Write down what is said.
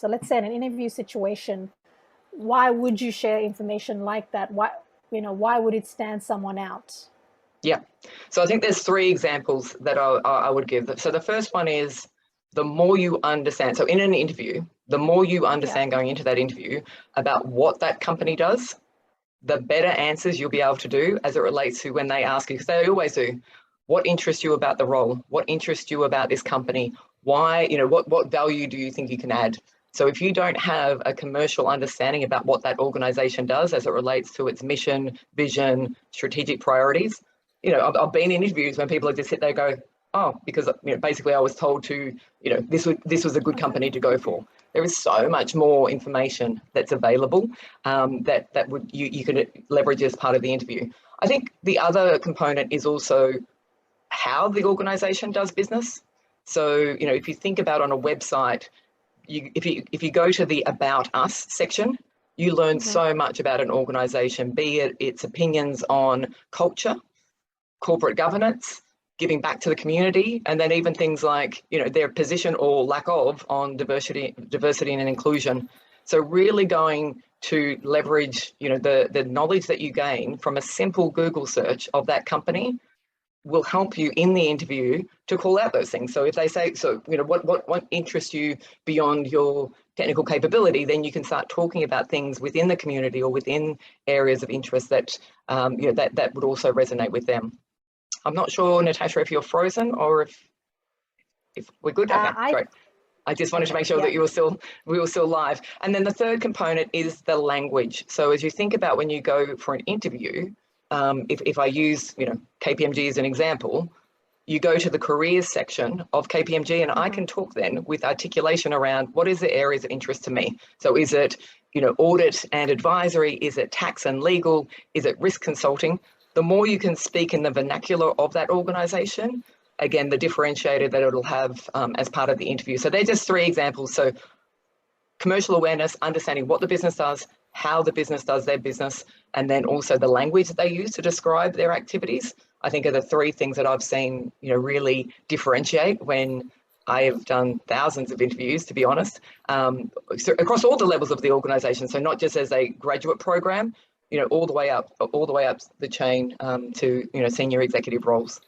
So let's say in an interview situation, why would you share information like that? Why would it stand someone out? Yeah. So I think there's three examples that I would give. So the first one is the more you understand. So in an interview, the more you understand going into that interview about what that company does, the better answers you'll be able to do as it relates to when they ask you, because they always do, what interests you about the role? What interests you about this company? Why, what value do you think you can add? So if you don't have a commercial understanding about what that organization does as it relates to its mission, vision, strategic priorities, I've been in interviews when people just sit there and go, oh, because basically I was told to, this was a good company to go for. There is so much more information that's available that you can leverage as part of the interview. I think the other component is also how the organization does business. So, if you think about on a website, if you go to the About Us section, you learn so much about an organization, be it its opinions on culture, corporate governance, giving back to the community, and then even things like, their position or lack of on diversity and inclusion. So really going to leverage, the knowledge that you gain from a simple Google search of that company will help you in the interview to call out those things. So if they say, what interests you beyond your technical capability, then you can start talking about things within the community or within areas of interest that, that would also resonate with them. I'm not sure, Natasha, if you're frozen or if we're good. Okay, great. I just wanted to make sure that we were still live. And then the third component is the language. So as you think about when you go for an interview, if I use, KPMG as an example, you go to the careers section of KPMG and I can talk then with articulation around what is the areas of interest to me. So is it, audit and advisory? Is it tax and legal? Is it risk consulting? The more you can speak in the vernacular of that organization, again, the differentiator that it'll have as part of the interview. So they're just three examples. So commercial awareness, understanding what the business does, how the business does their business, and then also the language that they use to describe their activities, I think are the three things that I've seen, really differentiate when I have done thousands of interviews, to be honest, so across all the levels of the organization. So not just as a graduate program, all the way up the chain to, senior executive roles.